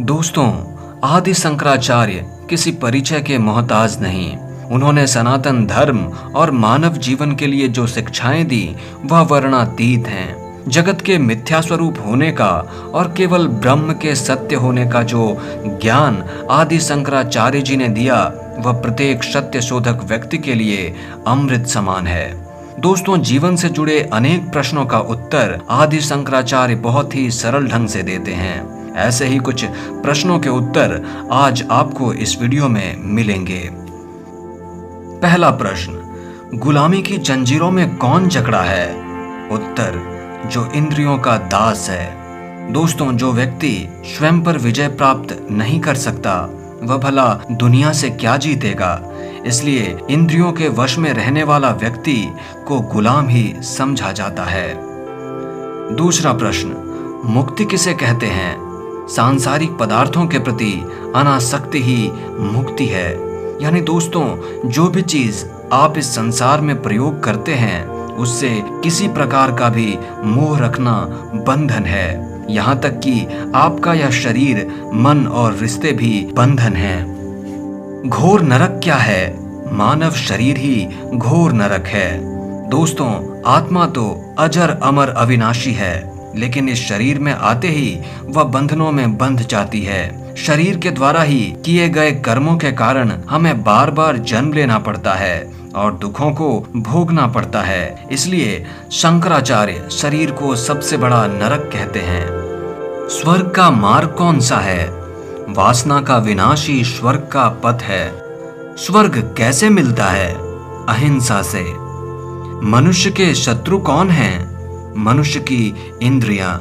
दोस्तों, आदि शंकराचार्य किसी परिचय के मोहताज नहीं। उन्होंने सनातन धर्म और मानव जीवन के लिए जो शिक्षाएं दी वह वर्णातीत हैं। जगत के मिथ्या स्वरूप होने का और केवल ब्रह्म के सत्य होने का जो ज्ञान आदि शंकराचार्य जी ने दिया वह प्रत्येक सत्य शोधक व्यक्ति के लिए अमृत समान है। दोस्तों, जीवन से जुड़े अनेक प्रश्नों का उत्तर आदि शंकराचार्य बहुत ही सरल ढंग से देते हैं। ऐसे ही कुछ प्रश्नों के उत्तर आज आपको इस वीडियो में मिलेंगे। पहला प्रश्न, गुलामी की जंजीरों में कौन जकड़ा है? उत्तर, जो इंद्रियों का दास है। दोस्तों, जो व्यक्ति स्वयं पर विजय प्राप्त नहीं कर सकता वह भला दुनिया से क्या जीतेगा। इसलिए इंद्रियों के वश में रहने वाला व्यक्ति को गुलाम ही समझा जाता है। दूसरा प्रश्न, मुक्ति किसे कहते हैं? सांसारिक पदार्थों के प्रति अनासक्ति ही मुक्ति है। यानी दोस्तों, जो भी चीज आप इस संसार में प्रयोग करते हैं उससे किसी प्रकार का भी मोह रखना बंधन है। यहाँ तक कि आपका यह शरीर, मन और रिश्ते भी बंधन हैं। घोर नरक क्या है? मानव शरीर ही घोर नरक है। दोस्तों, आत्मा तो अजर अमर अविनाशी है, लेकिन इस शरीर में आते ही वह बंधनों में बंध जाती है। शरीर के द्वारा ही किए गए कर्मों के कारण हमें बार बार जन्म लेना पड़ता है और दुखों को भोगना पड़ता है। इसलिए शंकराचार्य शरीर को सबसे बड़ा नरक कहते हैं। स्वर्ग का मार्ग कौन सा है? वासना का विनाश ही स्वर्ग का पथ है। स्वर्ग कैसे मिलता है? अहिंसा से। मनुष्य के शत्रु कौन हैं? मनुष्य की इंद्रियां।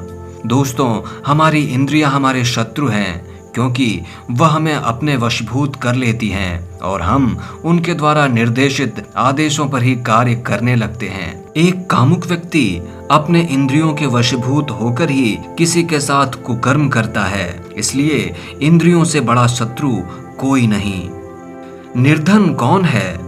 दोस्तों, हमारी इंद्रियां हमारे शत्रु हैं, क्योंकि वह हमें अपने वशभूत कर लेती हैं और हम उनके द्वारा निर्देशित आदेशों पर ही कार्य करने लगते हैं। एक कामुक व्यक्ति अपने इंद्रियों के वशभूत होकर ही किसी के साथ कुकर्म करता है। इसलिए इंद्रियों से बड़ा शत्रु कोई नहीं। निर्धन कौन है?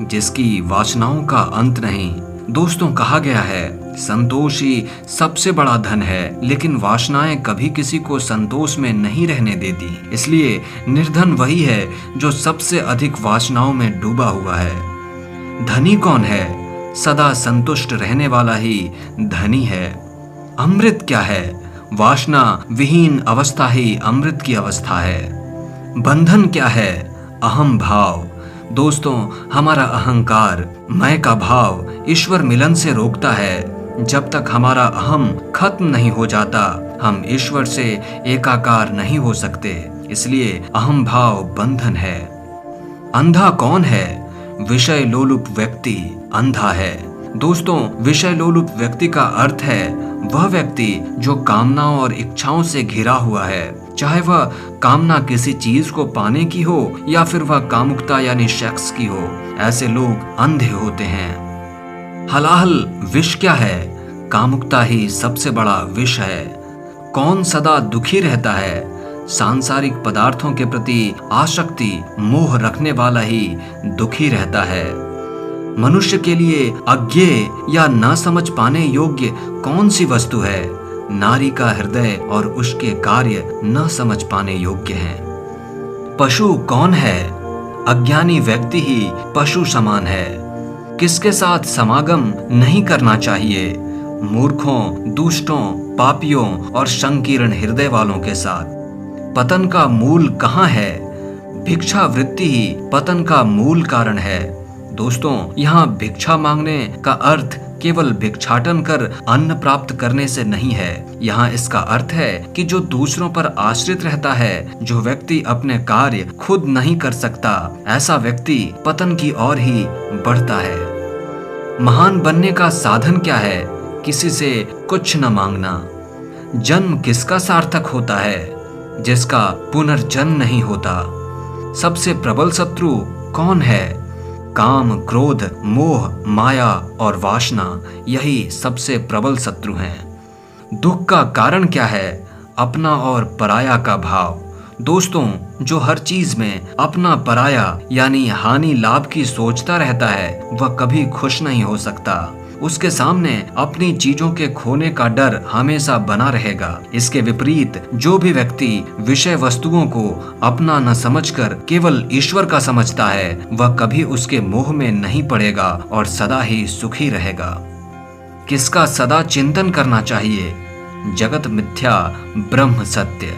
जिसकी वासनाओं का अंत नहीं। दोस्तों, कहा गया है संतोष ही सबसे बड़ा धन है, लेकिन वासनाएं कभी किसी को संतोष में नहीं रहने देती। इसलिए निर्धन वही है जो सबसे अधिक वासनाओं में डूबा हुआ है। धनी कौन है? सदा संतुष्ट रहने वाला ही धनी है। अमृत क्या है? वासना विहीन अवस्था ही अमृत की अवस्था है। बंधन क्या है? अहम भाव। दोस्तों, हमारा अहंकार, मैं का भाव ईश्वर मिलन से रोकता है। जब तक हमारा अहम खत्म नहीं हो जाता हम ईश्वर से एकाकार नहीं हो सकते। इसलिए अहम भाव बंधन है। अंधा कौन है? विषय लोलुप व्यक्ति अंधा है। दोस्तों, विषय लोलुप व्यक्ति का अर्थ है वह व्यक्ति जो कामनाओं और इच्छाओं से घिरा हुआ है, चाहे वह कामना किसी चीज को पाने की हो या फिर वह कामुकता यानी सेक्स की हो। ऐसे लोग अंधे होते हैं। हलाहल विष क्या है? कामुकता ही सबसे बड़ा विष है। कौन सदा दुखी रहता है? सांसारिक पदार्थों के प्रति आसक्ति मोह रखने वाला ही दुखी रहता है। मनुष्य के लिए अज्ञेय या न समझ पाने योग्य कौन सी वस्तु है? नारी का हृदय और उसके कार्य न समझ पाने योग्य हैं। पशु कौन है? अज्ञानी व्यक्ति ही पशु समान है। किसके साथ समागम नहीं करना चाहिए? मूर्खों, दुष्टों, पापियों और संकीर्ण हृदय वालों के साथ। पतन का मूल कहाँ है? भिक्षा वृत्ति ही पतन का मूल कारण है। दोस्तों, यहाँ भिक्षा मांगने का अर्थ केवल भिक्षाटन कर अन्न प्राप्त करने से नहीं है। यहाँ इसका अर्थ है कि जो दूसरों पर आश्रित रहता है, जो व्यक्ति अपने कार्य खुद नहीं कर सकता, ऐसा व्यक्ति पतन की ओर ही बढ़ता है। महान बनने का साधन क्या है? किसी से कुछ न मांगना। जन्म किसका सार्थक होता है? जिसका पुनर्जन्म नहीं होता। सबसे प्रबल शत्रु कौन है? काम, क्रोध, मोह, माया और वासना, यही सबसे प्रबल शत्रु हैं। दुख का कारण क्या है? अपना और पराया का भाव। दोस्तों, जो हर चीज में अपना पराया यानी हानि लाभ की सोचता रहता है वह कभी खुश नहीं हो सकता। उसके सामने अपनी चीजों के खोने का डर हमेशा बना रहेगा। इसके विपरीत जो भी व्यक्ति विषय वस्तुओं को अपना न समझकर केवल ईश्वर का समझता है, वह कभी उसके मोह में नहीं पड़ेगा और सदा ही सुखी रहेगा। किसका सदा चिंतन करना चाहिए? जगत मिथ्या ब्रह्म सत्य।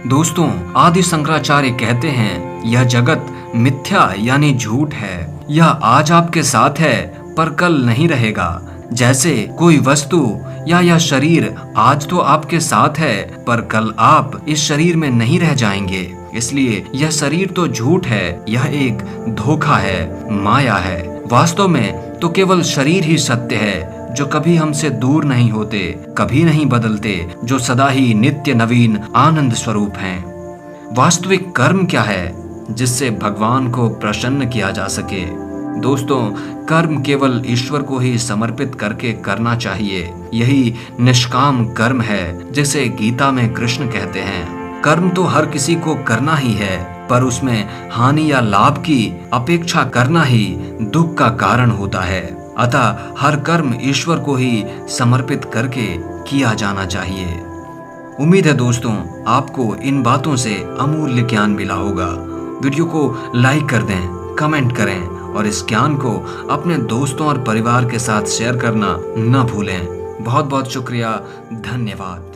दोस्तों, आदि शंकराचार्य कहते हैं यह जगत मिथ्या यानी झूठ है। यह आज आपके साथ है पर कल नहीं रहेगा। जैसे कोई वस्तु या यह शरीर आज तो आपके साथ है पर कल आप इस शरीर में नहीं रह जाएंगे। इसलिए यह शरीर तो झूठ है, यह एक धोखा है, माया है। वास्तव में तो केवल शरीर ही सत्य है, जो कभी हमसे दूर नहीं होते, कभी नहीं बदलते, जो सदा ही नित्य नवीन आनंद स्वरूप हैं। वास्तविक कर्म क्या है जिससे भगवान को प्रसन्न किया जा सके? दोस्तों, कर्म केवल ईश्वर को ही समर्पित करके करना चाहिए। यही निष्काम कर्म है जिसे गीता में कृष्ण कहते हैं। कर्म तो हर किसी को करना ही है, पर उसमें हानि या लाभ की अपेक्षा करना ही दुख का कारण होता है। अतः हर कर्म ईश्वर को ही समर्पित करके किया जाना चाहिए। उम्मीद है दोस्तों, आपको इन बातों से अमूल्य ज्ञान मिला होगा। वीडियो को लाइक कर दें, कमेंट करें और इस ज्ञान को अपने दोस्तों और परिवार के साथ शेयर करना न भूलें। बहुत बहुत शुक्रिया, धन्यवाद।